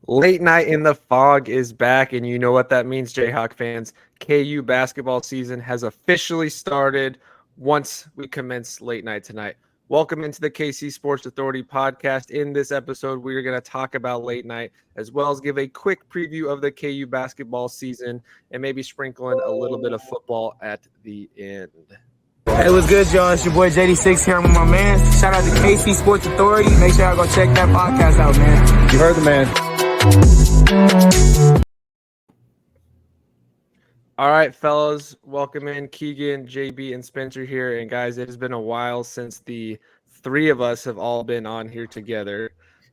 Late night in the Phog is back, and you know what that means, Jayhawk fans. KU basketball season has officially started once we commence late night tonight. Welcome into the KC Sports Authority podcast. In this episode, we're going to talk about late night as well as give a quick preview of the KU basketball season and maybe sprinkle in a little bit of football at the end. Hey, what's good, y'all? It's your boy JD6 here. I'm with my man. Shout out to KC Sports Authority. Make sure y'all go check that podcast out, man. You heard the man. All right, fellas, welcome in Keegan, JB, and Spencer here. And guys, it has been a while since the three of us have all been on here together.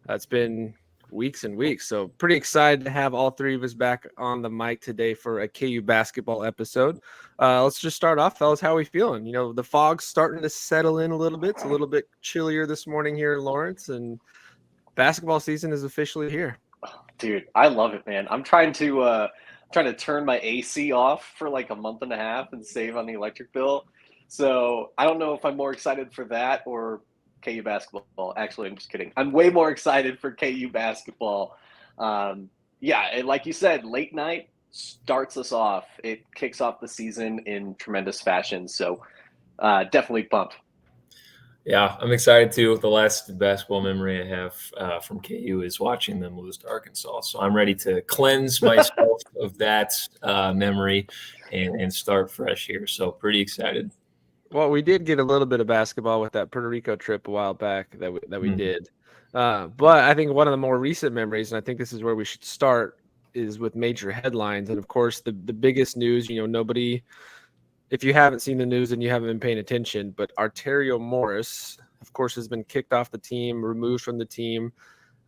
It's been weeks and weeks, so pretty excited to have all three of us back on the mic today for a KU basketball episode. Let's just start off, fellas. How are we feeling? You know, the fog's starting to settle in a little bit. It's a little bit chillier this morning here in Lawrence, and basketball season is officially here. Dude, I love it, man. I'm trying to turn my AC off for like a month and a half and save on the electric bill. So I don't know if I'm more excited for that or KU basketball. Actually, I'm just kidding. I'm way more excited for KU basketball. And like you said, late night starts us off. It kicks off the season in tremendous fashion. So definitely pumped. Yeah, I'm excited too. The last basketball memory I have from KU is watching them lose to Arkansas. So I'm ready to cleanse myself of that memory and start fresh here. So pretty excited. Well, we did get a little bit of basketball with that Puerto Rico trip a while back that we did. But I think one of the more recent memories, and I think this is where we should start, is with major headlines. And, of course, the biggest news, nobody – if you haven't seen the news and you haven't been paying attention, but Arterio Morris, of course, has been kicked off the team, removed from the team.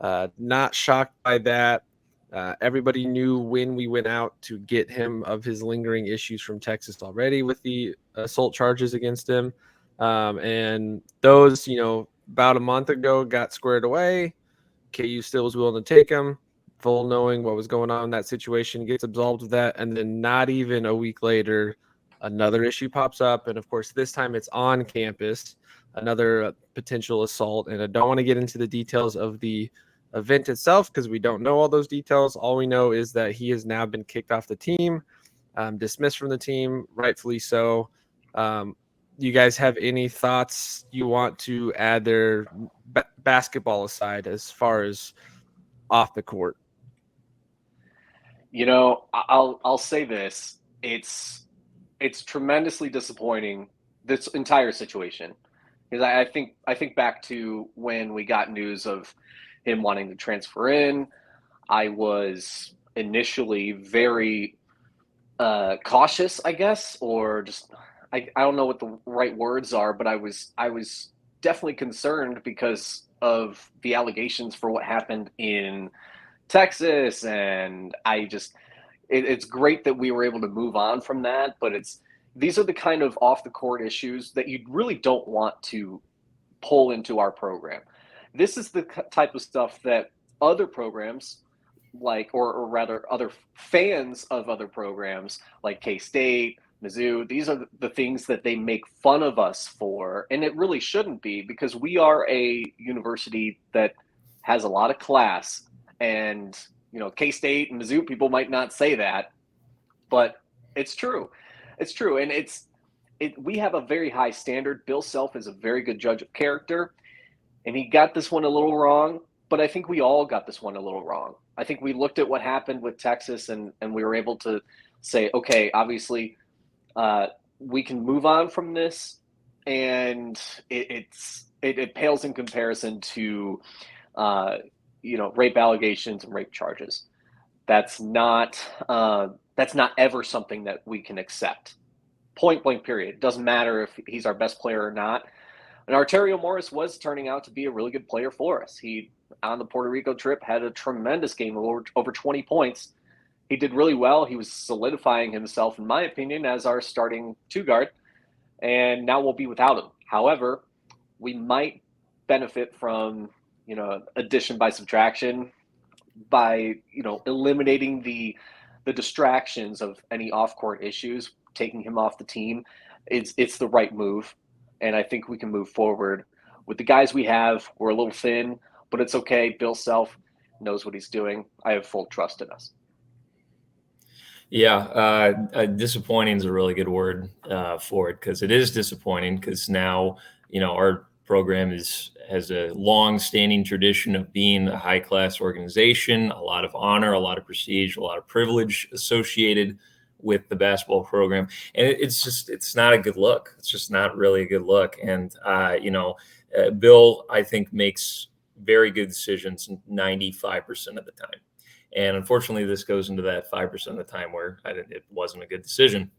Not shocked by that. Everybody knew when we went out to get him of his lingering issues from Texas already with the assault charges against him. And those, about a month ago got squared away. KU still was willing to take him, full knowing what was going on in that situation, gets absolved of that. And then not even a week later, another issue pops up, and of course this time it's on campus, another potential assault. And I don't want to get into the details of the event itself because we don't know all those details. All we know is that he has now been kicked off the team, dismissed from the team, rightfully so. You guys have any thoughts you want to add there, basketball aside, as far as off the court? I'll say this. It's tremendously disappointing, this entire situation, because I think back to when we got news of him wanting to transfer in. I was initially very cautious, I guess, or just I don't know what the right words are, but I was definitely concerned because of the allegations for what happened in Texas, and it's great that we were able to move on from that, but these are the kind of off the court issues that you really don't want to pull into our program. This is the type of stuff that other programs or rather other fans of other programs like K-State, Mizzou, these are the things that they make fun of us for. And it really shouldn't be, because we are a university that has a lot of class. And K-State and Mizzou people might not say that, but it's true. It's true. And we have a very high standard. Bill Self is a very good judge of character, and he got this one a little wrong, but I think we all got this one a little wrong. I think we looked at what happened with Texas and we were able to say, okay, obviously we can move on from this, and it pales in comparison to rape allegations and rape charges. That's not ever something that we can accept. Point blank, period. It doesn't matter if he's our best player or not. And Arterio Morris was turning out to be a really good player for us. He, on the Puerto Rico trip, had a tremendous game of over 20 points. He did really well. He was solidifying himself, in my opinion, as our starting two guard. And now we'll be without him. However, we might benefit from addition by subtraction, by eliminating the distractions of any off-court issues. Taking him off the team, it's the right move, and I think we can move forward with the guys we have. We're a little thin, but it's okay. Bill Self knows what he's doing. I have full trust in us. Yeah, disappointing is a really good word for it, because it is disappointing, because now, our program has a long-standing tradition of being a high-class organization, a lot of honor, a lot of prestige, a lot of privilege associated with the basketball program. And it's not a good look. It's just not really a good look. And, Bill, I think, makes very good decisions 95% of the time. And unfortunately, this goes into that 5% of the time where it wasn't a good decision.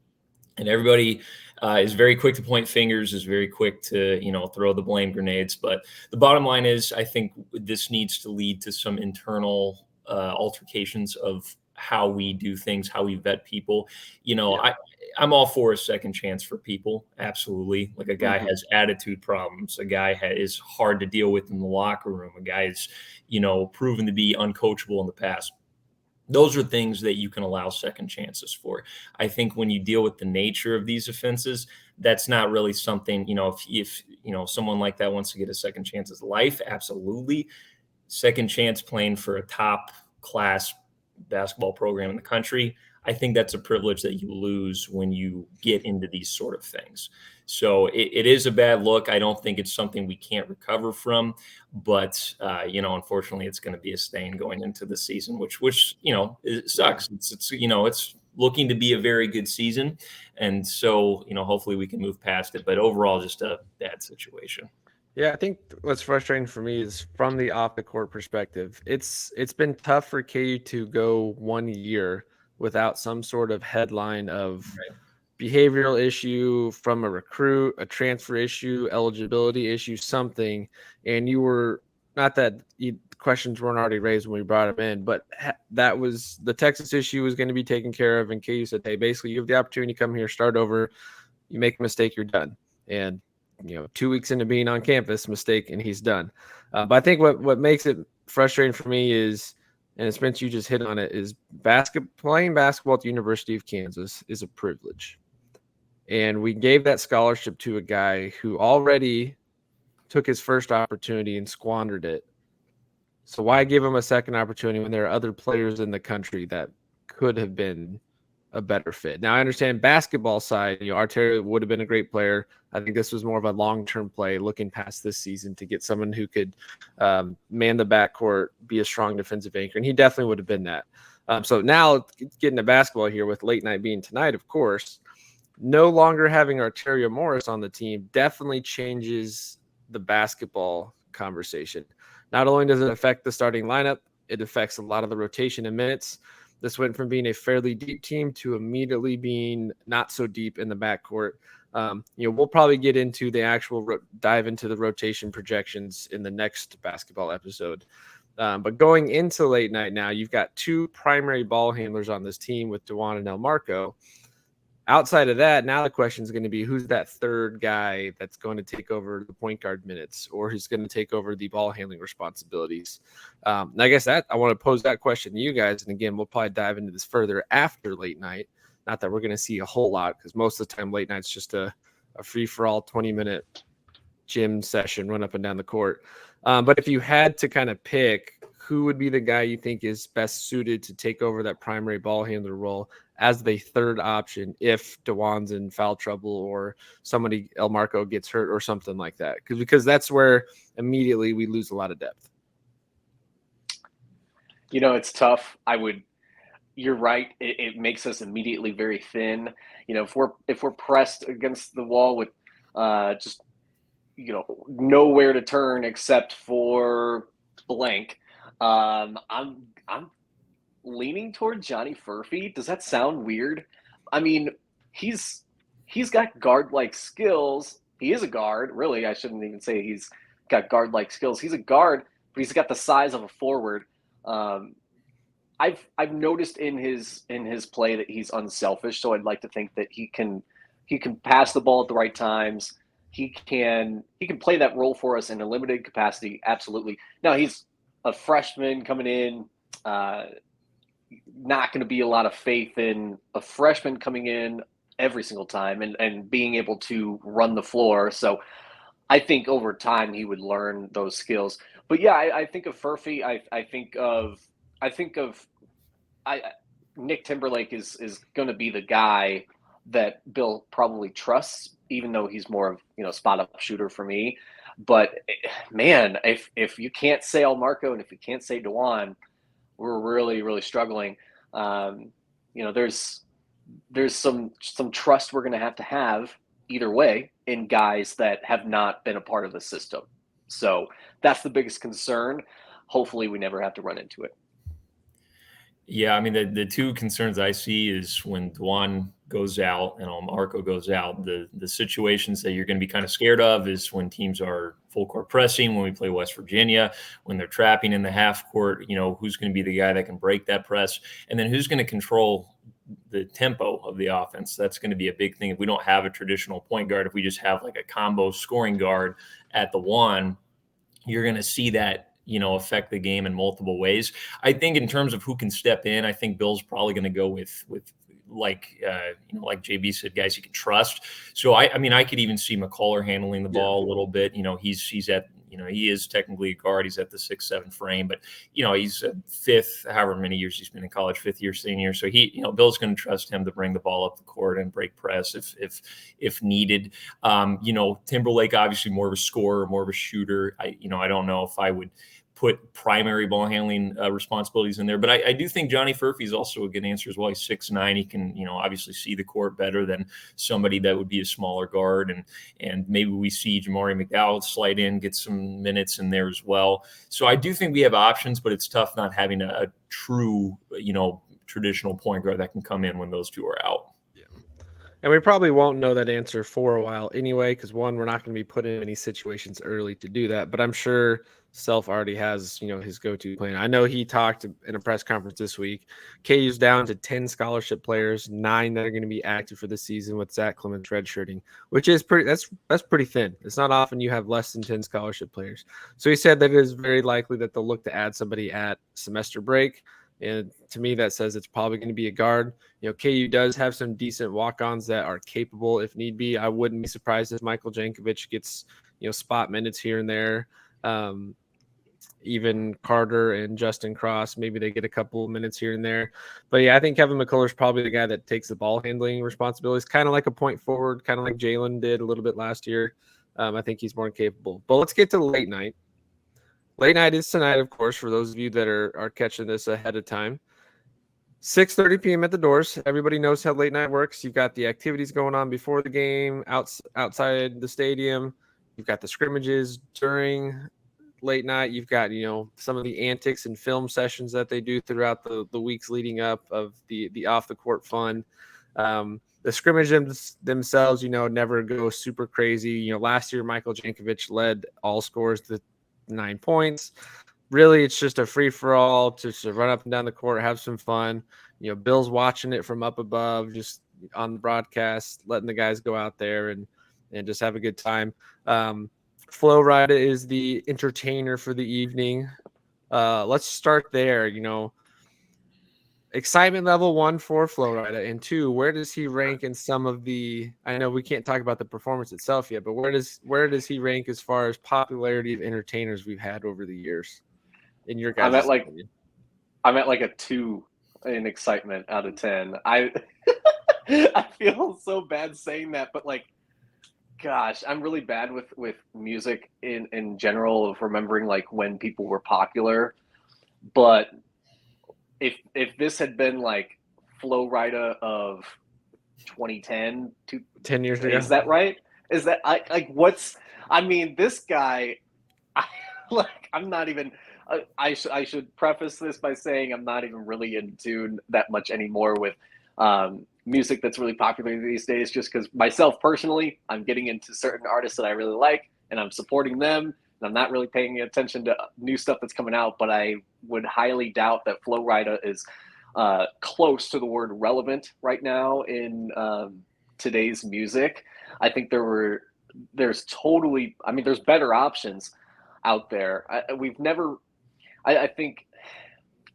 And everybody is very quick to point fingers, is very quick to, throw the blame grenades. But the bottom line is, I think this needs to lead to some internal altercations of how we do things, how we vet people. I'm all for a second chance for people. Absolutely. Like, a guy has attitude problems. A guy is hard to deal with in the locker room. A guy is, proven to be uncoachable in the past. Those are things that you can allow second chances for. I think when you deal with the nature of these offenses, that's not really something, if someone like that wants to get a second chance at life, absolutely. Second chance playing for a top class basketball program in the country, I think that's a privilege that you lose when you get into these sort of things. So it is a bad look. I don't think it's something we can't recover from, but unfortunately, it's going to be a stain going into the season, which it sucks. It's looking to be a very good season, and so hopefully we can move past it. But overall, just a bad situation. Yeah, I think what's frustrating for me is from the off the court perspective. It's been tough for KU to go 1 year without some sort of headline of behavioral issue from a recruit, a transfer issue, eligibility issue, something. And you were not that questions weren't already raised when we brought him in, but that was the Texas issue was going to be taken care of. And KU said, hey, basically, you have the opportunity to come here, start over. You make a mistake, you're done. And 2 weeks into being on campus, mistake, and he's done. But I think what makes it frustrating for me is, and Spence, you just hit on it, is playing basketball at the University of Kansas is a privilege. And we gave that scholarship to a guy who already took his first opportunity and squandered it. So why give him a second opportunity when there are other players in the country that could have been a better fit? Now, I understand basketball side, Arterio would have been a great player. I think this was more of a long-term play, looking past this season to get someone who could man the backcourt, be a strong defensive anchor, and he definitely would have been that. So now getting to basketball here with late night being tonight, of course, no longer having Arterio Morris on the team definitely changes the basketball conversation. Not only does it affect the starting lineup, it affects a lot of the rotation and minutes. This went from being a fairly deep team to immediately being not so deep in the backcourt. We'll probably get into the actual dive into the rotation projections in the next basketball episode. But going into late night now, you've got two primary ball handlers on this team with DeJuan and Elmarko. Outside of that, now the question is going to be who's that third guy that's going to take over the point guard minutes, or who's going to take over the ball handling responsibilities. I guess that I want to pose that question to you guys. And again, we'll probably dive into this further after late night. Not that we're going to see a whole lot, because most of the time late night's just a free-for-all 20-minute gym session, run up and down the court. But if you had to kind of pick who would be the guy you think is best suited to take over that primary ball handler role as the third option if DeJuan's in foul trouble or somebody, Elmarko, gets hurt or something like that? Because that's where immediately we lose a lot of depth. It's tough. You're right. It makes us immediately very thin. If we're pressed against the wall with just nowhere to turn except for blank, I'm leaning toward Johnny Furphy. Does that sound weird? I mean, he's got guard-like skills. He is a guard, really. I shouldn't even say he's got guard-like skills. He's a guard, but he's got the size of a forward. I've noticed in his play that he's unselfish, so I'd like to think that he can pass the ball at the right times. He can play that role for us in a limited capacity, absolutely. Now, he's a freshman coming in, not going to be a lot of faith in a freshman coming in every single time and being able to run the floor. So I think over time he would learn those skills. but yeah, I think of Furphy. I think of I Nick Timberlake is going to be the guy that Bill probably trusts, even though he's more of spot up shooter for me. But man, if you can't say Marco and if you can't say Dewan, we're really struggling. There's some trust we're going to have either way in guys that have not been a part of the system. So that's the biggest concern. Hopefully, we never have to run into it. Yeah, I mean, the two concerns I see is when Dwan goes out and Marco goes out, the situations that you're going to be kind of scared of is when teams are full court pressing, when we play West Virginia, when they're trapping in the half court, who's going to be the guy that can break that press, and then who's going to control the tempo of the offense. That's going to be a big thing. If we don't have a traditional point guard, if we just have like a combo scoring guard at the one, you're going to see that affect the game in multiple ways. I think in terms of who can step in, I think Bill's probably going to go with like JB said, guys you can trust. So I could even see McCullough handling the ball a little bit. He's at he is technically a guard. He's at the 6'7" frame, but he's a fifth, however many years he's been in college, fifth year senior. So Bill's going to trust him to bring the ball up the court and break press if needed. Timberlake obviously more of a scorer, more of a shooter. I don't know if I would put primary ball handling responsibilities in there. But I do think Johnny Furphy is also a good answer as well. He's 6'9". He can, obviously see the court better than somebody that would be a smaller guard. And maybe we see Jamari McDowell slide in, get some minutes in there as well. So I do think we have options, but it's tough not having a true, traditional point guard that can come in when those two are out. And we probably won't know that answer for a while anyway, because one, we're not going to be put in any situations early to do that. But I'm sure Self already has, his go-to plan. I know he talked in a press conference this week. KU's down to 10 scholarship players, 9 that are going to be active for the season with Zach Clemens redshirting, which is that's pretty thin. It's not often you have less than 10 scholarship players. So he said that it is very likely that they'll look to add somebody at semester break. And to me, that says it's probably going to be a guard. KU does have some decent walk-ons that are capable if need be. I wouldn't be surprised if Michael Jankovic gets, spot minutes here and there. Even Carter and Justin Cross, maybe they get a couple of minutes here and there. But yeah, I think Kevin McCullough is probably the guy that takes the ball handling responsibilities, kind of like a point forward, kind of like Jalen did a little bit last year. I think he's more capable. But let's get to late night. Late night is tonight, of course, for those of you that are catching this ahead of time. 6:30 p.m. at the doors. Everybody knows how late night works. You've got the activities going on before the game, outside the stadium. You've got the scrimmages during late night. You've got, some of the antics and film sessions that they do throughout the weeks leading up of the off-the-court fun. The scrimmage themselves, never go super crazy. Last year, Michael Jankovic led all scores to 9 points. Really, it's just a free-for-all to run up and down the court, have some fun. Bill's watching it from up above, just on the broadcast, letting the guys go out there and just have a good time. Flo Rida is the entertainer for the evening. Let's start there. Excitement level 1 for Flo Rida, and 2, where does he rank in some of the? I know we can't talk about the performance itself yet, but where does he rank as far as popularity of entertainers we've had over the years? In your guys' opinion? I'm at like a 2 in excitement out of 10. I feel so bad saying that, but gosh, I'm really bad with music in general, of remembering when people were popular. But if this had been Flo Rida of 2010 to 10 years ago, is that right? Is that this guy? I'm not even. I should preface this by saying I'm not even really in tune that much anymore with music that's really popular these days, just because myself personally, I'm getting into certain artists that I really like and I'm supporting them, and I'm not really paying attention to new stuff that's coming out. But I would highly doubt that Flo Rida is close to the word relevant right now in today's music. I think there's better options out there. I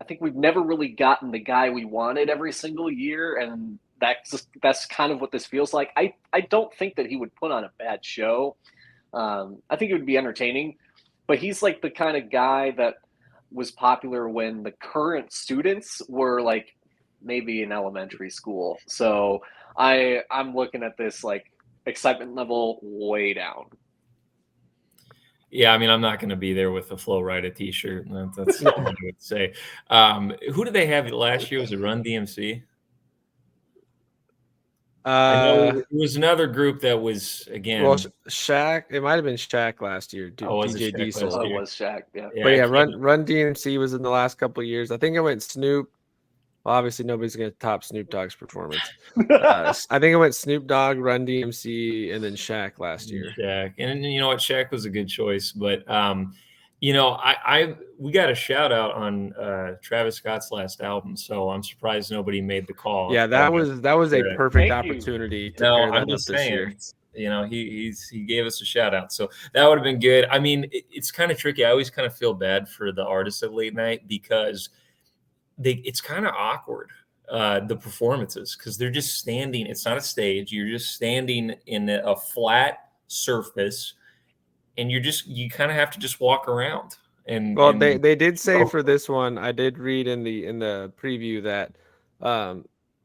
think we've never really gotten the guy we wanted every single year, and that's kind of what this feels like. I don't think that he would put on a bad show. I think it would be entertaining, but he's like the kind of guy that was popular when the current students were like maybe in elementary school. So I'm looking at this like excitement level way down. Yeah, I mean, I'm not going to be there with a Flo Rida T-shirt. That's all I would say. Who did they have last year? Was it Run DMC? I know it was another group that was Well, again. Shaq. It might have been Shaq last year. Oh, was it DJ Shaq last Diesel. It year? was Shaq, yeah. But I yeah, can't- Run DMC was in the last couple of years. I think it went Snoop. Well, obviously, nobody's going to top Snoop Dogg's performance. I think it went Snoop Dogg, Run DMC, and then Shaq last year. Shaq, and you know what, Shaq was a good choice, but you know, we got a shout out on Travis Scott's last album, so I'm surprised nobody made the call. Yeah, that was a perfect Thank you. opportunity to No, pair that I'm up just this year. saying. You know, he gave us a shout out, so that would have been good. I mean, it's kind of tricky. I always kind of feel bad for the artists at late night because it's kind of awkward, the performances, because they're just standing. It's not a stage. You're just standing in a flat surface, and you kind of have to just walk around. And Well, they did say for this one, I did read in the preview that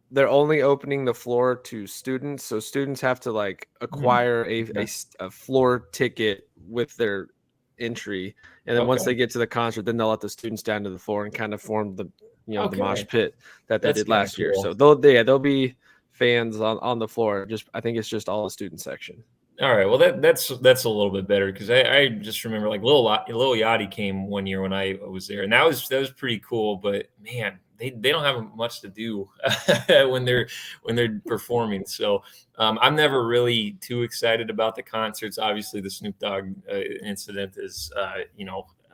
they're only opening the floor to students, so students have to like acquire a floor ticket with their entry, and then once they get to the concert, then they'll let the students down to the floor and kind of form the the mosh pit that they did last year. So there'll be fans on the floor. I think it's just all the student section. All right, well that's a little bit better because I just remember like Lil Yachty came one year when I was there, and that was pretty cool. But man, they don't have much to do when they're performing. So I'm never really too excited about the concerts. Obviously, the Snoop Dogg incident is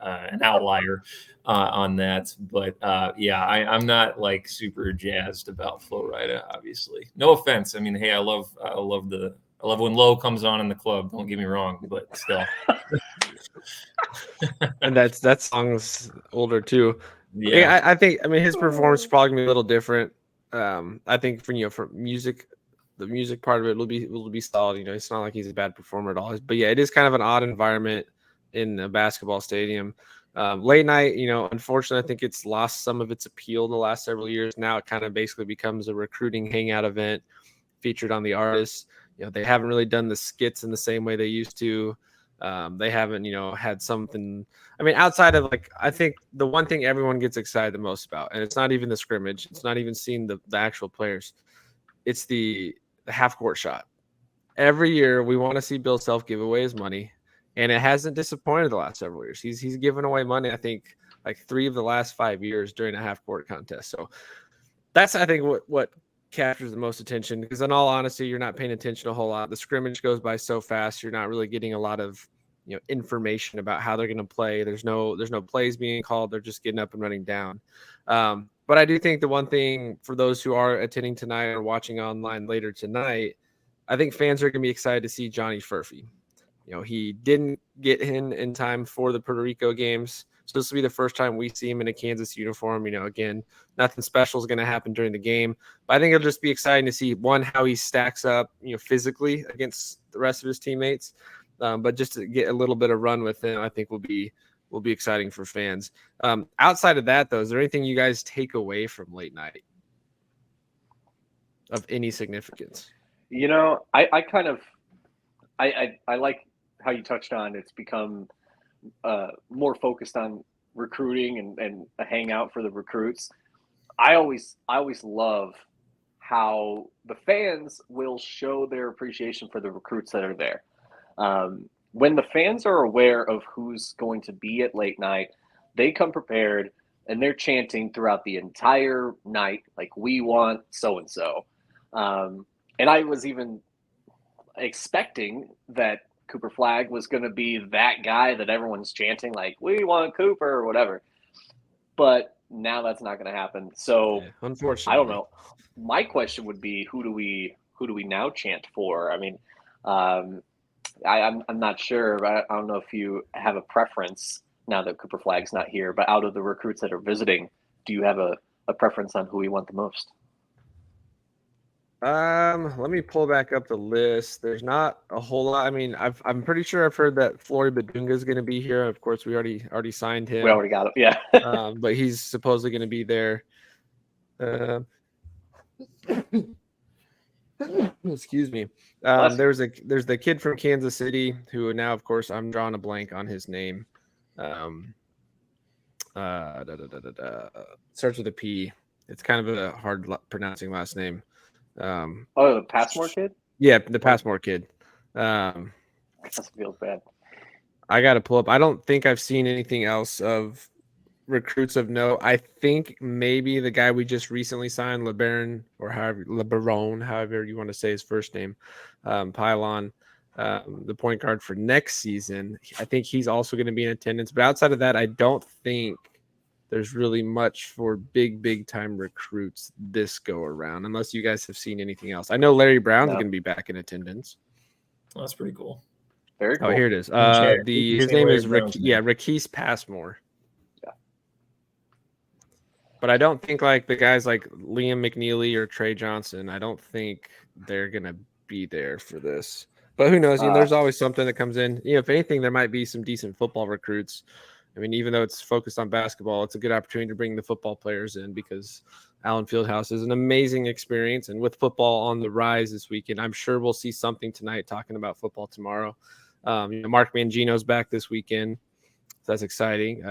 an outlier on that, but yeah, I'm not like super jazzed about Flo Rida. Obviously, no offense. I mean, hey, I love when Low comes on in the club. Don't get me wrong, but still. And that song's older too. Yeah, I think his performance is probably gonna be a little different. I think for music, the music part of it will be solid. It's not like he's a bad performer at all. But yeah, it is kind of an odd environment in a basketball stadium. Late night, unfortunately, I think it's lost some of its appeal in the last several years. Now it kind of basically becomes a recruiting hangout event featured on the artists. They haven't really done the skits in the same way they used to. They haven't, had something. I mean, outside of I think the one thing everyone gets excited the most about, and it's not even the scrimmage, it's not even seeing the actual players, it's the half court shot. Every year we want to see Bill Self give away his money, and it hasn't disappointed the last several years. He's given away money, I think, like 3 of the last 5 years during a half court contest. So that's, I think, what captures the most attention, because in all honesty, you're not paying attention a whole lot. The scrimmage goes by so fast. You're not really getting a lot of information about how they're going to play. There's no plays being called. They're just getting up and running down. But I do think the one thing for those who are attending tonight or watching online later tonight, I think fans are going to be excited to see Johnny Furphy. He didn't get in time for the Puerto Rico games. So this will be the first time we see him in a Kansas uniform. Again, nothing special is going to happen during the game. But I think it'll just be exciting to see, one, how he stacks up, physically against the rest of his teammates. But just to get a little bit of run with him, I think will be exciting for fans. Outside of that, though, is there anything you guys take away from late night of any significance? I kind of I like how you touched on it's become more focused on recruiting and a hangout for the recruits. I always love how the fans will show their appreciation for the recruits that are there. When the fans are aware of who's going to be at late night, they come prepared and they're chanting throughout the entire night, like, we want so-and-so. And I was even expecting that Cooper Flagg was going to be that guy that everyone's chanting, like, we want Cooper or whatever. But now that's not going to happen. So yeah, unfortunately, I don't know. My question would be, who do we now chant for? I mean, I'm not sure. But I don't know if you have a preference now that Cooper Flagg's not here. But out of the recruits that are visiting, do you have a preference on who you want the most? Let me pull back up the list. There's not a whole lot. I mean, I'm pretty sure I've heard that Flory Badunga is going to be here. Of course, we already signed him. We already got him. Yeah. But he's supposedly going to be there. Excuse me. There's the kid from Kansas City who now, of course, I'm drawing a blank on his name. Starts with a P. It's kind of a hard pronouncing last name. The Passmore kid? Yeah, the Passmore kid. That feels bad. I got to pull up. I don't think I've seen anything else of recruits of note. I think maybe the guy we just recently signed, LeBaron, or however you want to say his first name, Pylon, the point guard for next season. I think he's also going to be in attendance. But outside of that, I don't think there's really much for big time recruits this go around, unless you guys have seen anything else. I know Larry Brown's going to be back in attendance. Well, that's pretty cool. Very cool. Oh, here it is. His name is Raquise Passmore. Yeah. But I don't think like the guys like Liam McNeely or Trey Johnson, I don't think they're going to be there for this. But who knows? There's always something that comes in. If anything, there might be some decent football recruits. I mean, even though it's focused on basketball, it's a good opportunity to bring the football players in because Allen Fieldhouse is an amazing experience. And with football on the rise this weekend, I'm sure we'll see something tonight talking about football tomorrow. Mark Mangino's back this weekend. So that's exciting.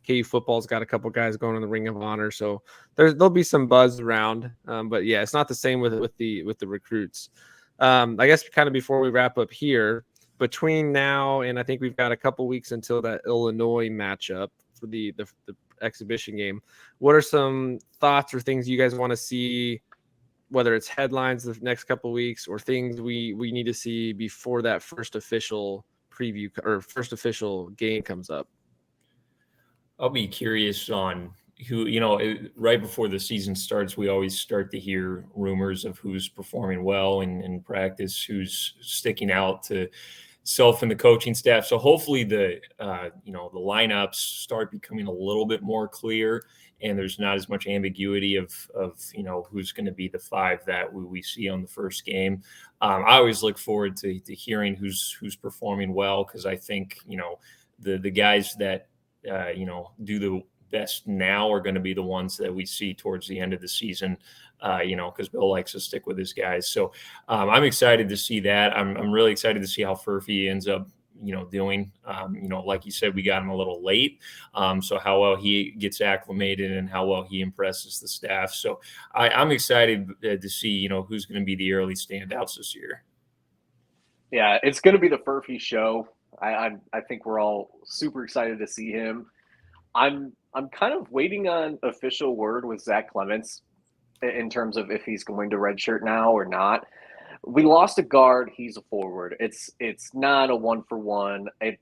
KU football's got a couple guys going in the Ring of Honor. So there'll be some buzz around. But yeah, it's not the same with the recruits. I guess kind of before we wrap up here, between now and I think we've got a couple weeks until that Illinois matchup for the exhibition game. What are some thoughts or things you guys want to see, whether it's headlines the next couple of weeks or things we need to see before that first official preview or first official game comes up? I'll be curious on who, right before the season starts, we always start to hear rumors of who's performing well in practice, who's sticking out to self and the coaching staff. So hopefully the lineups start becoming a little bit more clear and there's not as much ambiguity of who's going to be the five that we see on the first game. I always look forward to hearing who's performing well, because I think, the guys that, do the best now are going to be the ones that we see towards the end of the season, because Bill likes to stick with his guys. So I'm excited to see that. I'm really excited to see how Furphy ends up, doing. Like you said, we got him a little late. So how well he gets acclimated and how well he impresses the staff. So I'm excited to see, who's going to be the early standouts this year. Yeah, it's going to be the Furphy show. I think we're all super excited to see him. I'm kind of waiting on official word with Zach Clements in terms of if he's going to redshirt now or not. We lost a guard. He's a forward. It's not a 1-for-1. It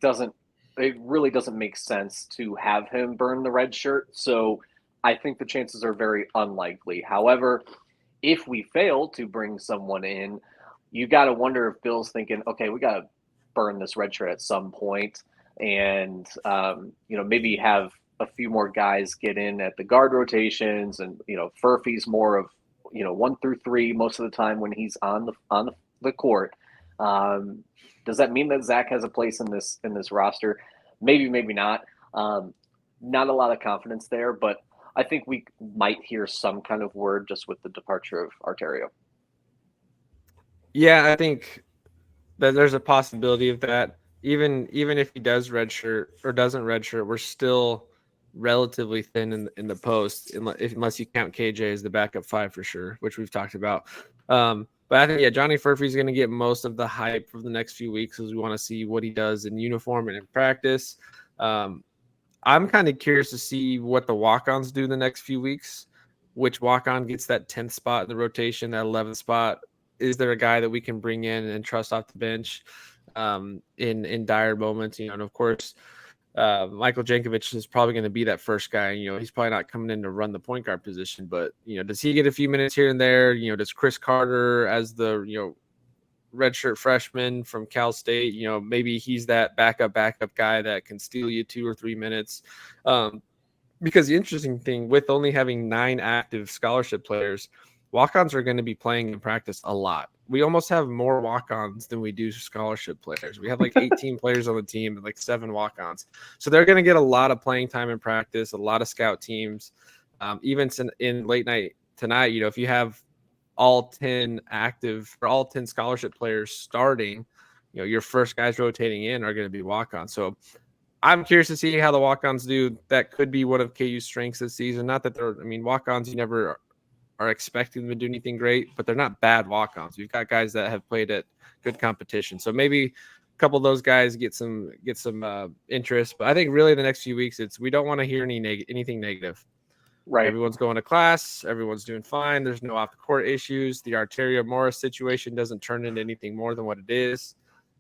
really doesn't make sense to have him burn the red shirt. So I think the chances are very unlikely. However, if we fail to bring someone in, you got to wonder if Bill's thinking, okay, we got to burn this red shirt at some point, and maybe have a few more guys get in at the guard rotations, and Furphy's more of 1 through 3 most of the time when he's on the court. Does that mean that Zach has a place in this roster? Maybe not. Not a lot of confidence there, but I think we might hear some kind of word just with the departure of Arterio. Yeah, I think that there's a possibility of that. Even if he does redshirt or doesn't redshirt, we're still relatively thin in the post, unless you count KJ as the backup 5 for sure, which we've talked about. But I think, Johnny Furphy is going to get most of the hype for the next few weeks as we want to see what he does in uniform and in practice. I'm kind of curious to see what the walk-ons do the next few weeks, which walk-on gets that 10th spot in the rotation, that 11th spot. Is there a guy that we can bring in and trust off the bench in dire moments? And of course, Michael Jankovic is probably going to be that first guy. He's probably not coming in to run the point guard position, but does he get a few minutes here and there? Does Chris Carter, as the redshirt freshman from Cal State, maybe he's that backup guy that can steal you 2 or 3 minutes. Because the interesting thing with only having 9 active scholarship players, walk-ons are going to be playing in practice a lot. We almost have more walk-ons than we do scholarship players. We have like 18 players on the team and like 7 walk-ons. So they're going to get a lot of playing time in practice, a lot of scout teams. Even in late night tonight, you know, if you have all 10 active or all 10 scholarship players starting, you know, your first guys rotating in are going to be walk-ons. So I'm curious to see how the walk-ons do. That could be one of KU's strengths this season. Not that they're, I mean, walk-ons, you never are expecting them to do anything great, but they're not bad walk-ons. We've got guys that have played at good competition. So maybe a couple of those guys get some interest. But I think really the next few weeks, we don't want to hear anything negative. Right. Everyone's going to class. Everyone's doing fine. There's no off the court issues. The Arterio Morris situation doesn't turn into anything more than what it is.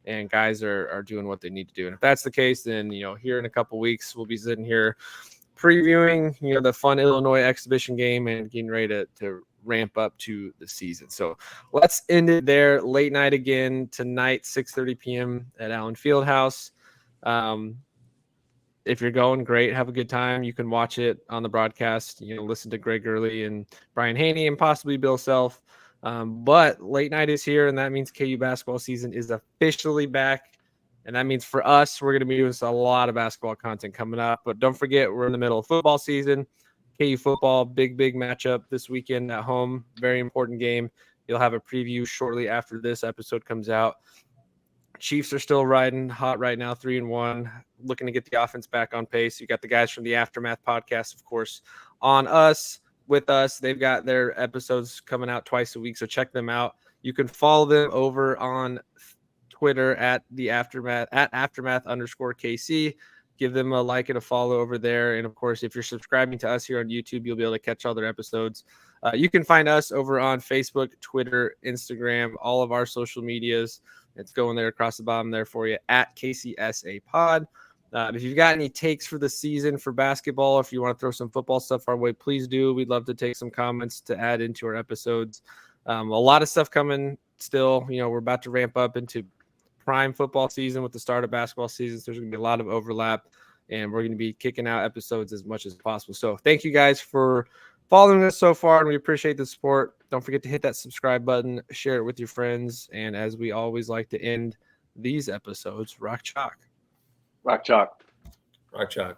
And guys are doing what they need to do. And if that's the case, then, you know, here in a couple weeks, we'll be sitting here previewing, you know, the fun Illinois exhibition game and getting ready to ramp up to the season. So let's end it there. Late night again tonight, 6:30 p.m. at Allen Fieldhouse. If you're going, great. Have a good time. You can watch it on the broadcast. You know, listen to Greg Early and Brian Haney and possibly Bill Self. But late night is here, and that means KU basketball season is officially back. And that means for us, we're going to be doing a lot of basketball content coming up. But don't forget, we're in the middle of football season. KU football, big matchup this weekend at home. Very important game. You'll have a preview shortly after this episode comes out. Chiefs are still riding hot right now, 3-1, looking to get the offense back on pace. You got the guys from the Aftermath podcast, of course, with us. They've got their episodes coming out twice a week, so check them out. You can follow them over on Twitter at Aftermath_KC. Give them a like and a follow over there. And of course, if you're subscribing to us here on YouTube, you'll be able to catch all their episodes. You can find us over on Facebook, Twitter, Instagram, all of our social medias. It's going there across the bottom there for you at KCSA Pod. If you've got any takes for the season for basketball, if you want to throw some football stuff our way, please do. We'd love to take some comments to add into our episodes. A lot of stuff coming still. You know, we're about to ramp up into prime football season with the start of basketball season. So there's going to be a lot of overlap, and we're going to be kicking out episodes as much as possible. So thank you guys for following us so far, and we appreciate the support. Don't forget to hit that subscribe button, share it with your friends, and as we always like to end these episodes, rock chalk. Rock chalk. Rock chalk.